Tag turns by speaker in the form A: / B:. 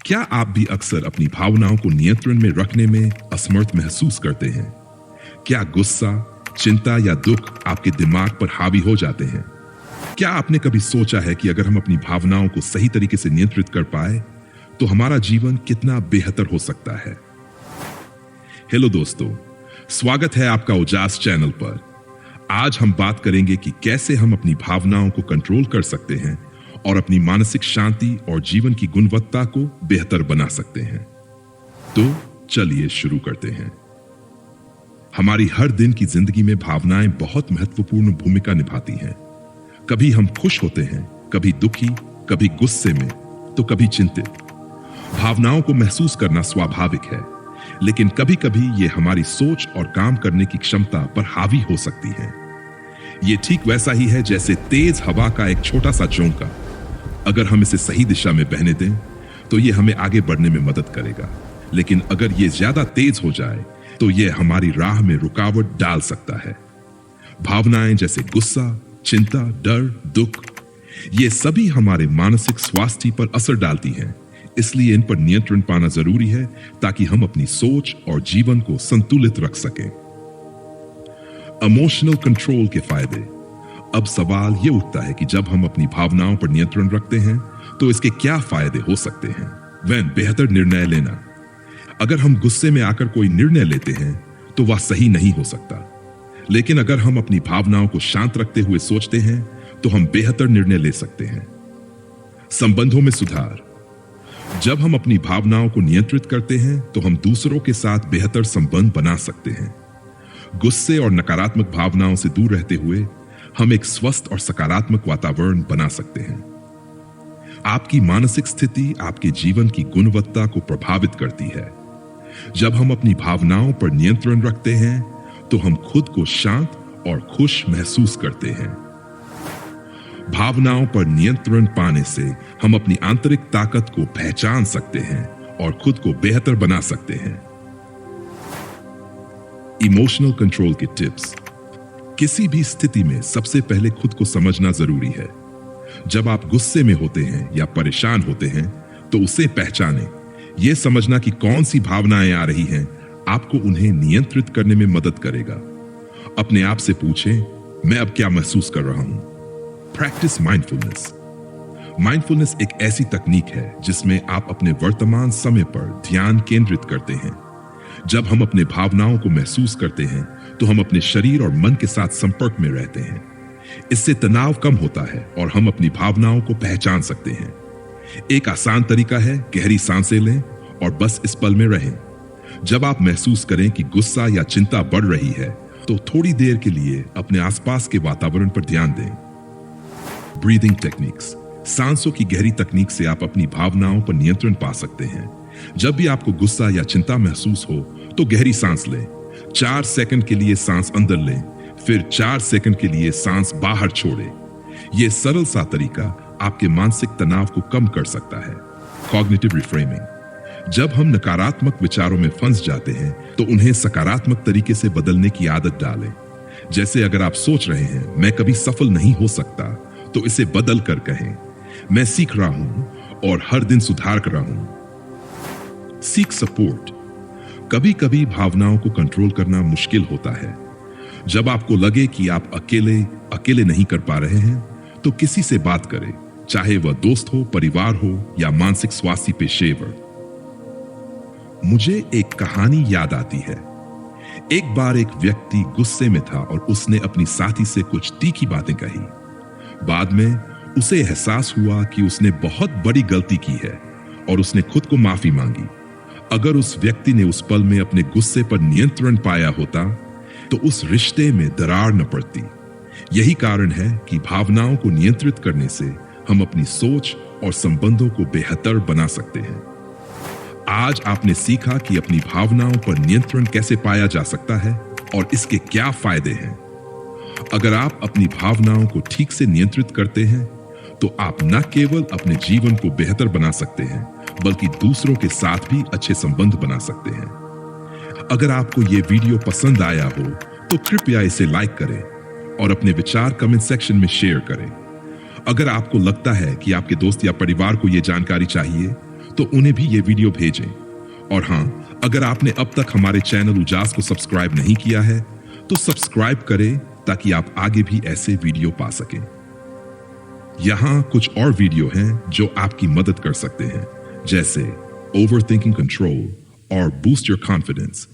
A: क्या आप भी अक्सर अपनी भावनाओं को नियंत्रण में रखने में असमर्थ महसूस करते हैं? क्या गुस्सा, चिंता या दुख आपके दिमाग पर हावी हो जाते हैं? क्या आपने कभी सोचा है कि अगर हम अपनी भावनाओं को सही तरीके से नियंत्रित कर पाए तो हमारा जीवन कितना बेहतर हो सकता है? हेलो दोस्तों, स्वागत है आपका उजास चैनल पर। आज हम बात करेंगे कि कैसे हम अपनी भावनाओं को कंट्रोल कर सकते हैं और अपनी मानसिक शांति और जीवन की गुणवत्ता को बेहतर बना सकते हैं। तो चलिए शुरू करते हैं। हमारी हर दिन की जिंदगी में भावनाएं बहुत महत्वपूर्ण भूमिका निभाती हैं। कभी हम खुश होते हैं, कभी दुखी, कभी गुस्से में, तो कभी चिंतित। भावनाओं को महसूस करना स्वाभाविक है, लेकिन कभी-कभी ये हमारी सोच और काम करने की क्षमता पर हावी हो सकती है। ये ठीक वैसा ही है जैसे तेज हवा का एक छोटा सा झोंका। अगर हम इसे सही दिशा में बहने दें तो ये हमें आगे बढ़ने में मदद करेगा, लेकिन अगर ये ज्यादा तेज हो जाए तो ये हमारी राह में रुकावट डाल सकता है। भावनाएं जैसे गुस्सा, चिंता, डर, दुख, ये सभी हमारे मानसिक स्वास्थ्य पर असर डालती हैं। इसलिए इन पर नियंत्रण पाना जरूरी है ताकि हम अपनी सोच और जीवन को संतुलित रख सकें। इमोशनल कंट्रोल के फायदे। अब सवाल यह उठता है कि जब हम अपनी भावनाओं पर नियंत्रण रखते हैं तो इसके क्या फायदे हो सकते हैं? बेहतर निर्णय लेना। अगर हम गुस्से में आकर कोई निर्णय लेते हैं तो वह सही नहीं हो सकता, लेकिन अगर हम अपनी भावनाओं को शांत रखते हुए सोचते हैं तो हम बेहतर निर्णय ले सकते हैं। संबंधों में सुधार। जब हम अपनी भावनाओं को नियंत्रित करते हैं तो हम दूसरों के साथ बेहतर संबंध बना सकते हैं। गुस्से और नकारात्मक भावनाओं से दूर रहते हुए हम एक स्वस्थ और सकारात्मक वातावरण बना सकते हैं। आपकी मानसिक स्थिति आपके जीवन की गुणवत्ता को प्रभावित करती है। जब हम अपनी भावनाओं पर नियंत्रण रखते हैं तो हम खुद को शांत और खुश महसूस करते हैं। भावनाओं पर नियंत्रण पाने से हम अपनी आंतरिक ताकत को पहचान सकते हैं और खुद को बेहतर बना सकते हैं। इमोशनल कंट्रोल के टिप्स। किसी भी स्थिति में सबसे पहले खुद को समझना जरूरी है। जब आप गुस्से में होते हैं या परेशान होते हैं तो उसे पहचानें। यह समझना कि कौन सी भावनाएं आ रही हैं आपको उन्हें नियंत्रित करने में मदद करेगा। अपने आप से पूछें, मैं अब क्या महसूस कर रहा हूं? Practice mindfulness. माइंडफुलनेस एक ऐसी तकनीक है जिसमें आप अपने वर्तमान समय पर ध्यान केंद्रित करते हैं। जब हम अपने भावनाओं को महसूस करते हैं तो हम अपने शरीर और मन के साथ संपर्क में रहते हैं। इससे तनाव कम होता है और हम अपनी भावनाओं को पहचान सकते हैं। एक आसान तरीका है, गहरी सांसें लें और बस इस पल में रहें। जब आप महसूस करें कि गुस्सा या चिंता बढ़ रही है तो थोड़ी देर के लिए अपने आसपास के वातावरण पर ध्यान दें। Breathing techniques. सांसों की गहरी तकनीक से आप अपनी भावनाओं पर नियंत्रण पा सकते हैं। जब भी आपको गुस्सा या चिंता महसूस हो तो गहरी सांस लें। 4 सेकंड के लिए सांस अंदर लें, फिर 4 सेकंड के लिए सांस बाहर छोड़ें। यह सरल सा तरीका आपके मानसिक तनाव को कम कर सकता है। Cognitive reframing. जब हम नकारात्मक विचारों में फंस जाते हैं तो उन्हें सकारात्मक तरीके से बदलने की आदत डालें। जैसे अगर आप सोच रहे हैं, मैं कभी सफल नहीं हो सकता, तो इसे बदल कर कहें, मैं सीख रहा हूं और हर दिन सुधार कर रहा हूं। Seek support. कभी कभी भावनाओं को कंट्रोल करना मुश्किल होता है। जब आपको लगे कि आप अकेले नहीं कर पा रहे हैं तो किसी से बात करें, चाहे वह दोस्त हो, परिवार हो या मानसिक स्वास्थ्य पेशेवर। मुझे एक कहानी याद आती है। एक बार एक व्यक्ति गुस्से में था और उसने अपनी साथी से कुछ तीखी बातें कही। बाद में उसे एहसास हुआ कि उसने बहुत बड़ी गलती की है और उसने खुद को माफी मांगी। अगर उस व्यक्ति ने उस पल में अपने गुस्से पर नियंत्रण पाया होता तो उस रिश्ते में दरार न पड़ती। यही कारण है कि भावनाओं को नियंत्रित करने से हम अपनी सोच और संबंधों को बेहतर बना सकते हैं। आज आपने सीखा कि अपनी भावनाओं पर नियंत्रण कैसे पाया जा सकता है और इसके क्या फायदे हैं। अगर आप अपनी भावनाओं को ठीक से नियंत्रित करते हैं तो आप न केवल अपने जीवन को बेहतर बना सकते हैं बल्कि दूसरों के साथ भी अच्छे संबंध बना सकते हैं। अगर आपको ये वीडियो पसंद आया हो तो कृपया इसे लाइक करें और अपने विचार कमेंट सेक्शन में शेयर करें। अगर आपको लगता है कि आपके दोस्त या परिवार को यह जानकारी चाहिए तो उन्हें भी ये वीडियो भेजें। और हां, अगर आपने अब तक हमारे चैनल उजास को सब्सक्राइब नहीं किया है तो सब्सक्राइब करें ताकि आप आगे भी ऐसे वीडियो पा सकें। यहां कुछ और वीडियो हैं जो आपकी मदद कर सकते हैं, जैसे ओवरथिंकिंग कंट्रोल और बूस्ट योर कॉन्फिडेंस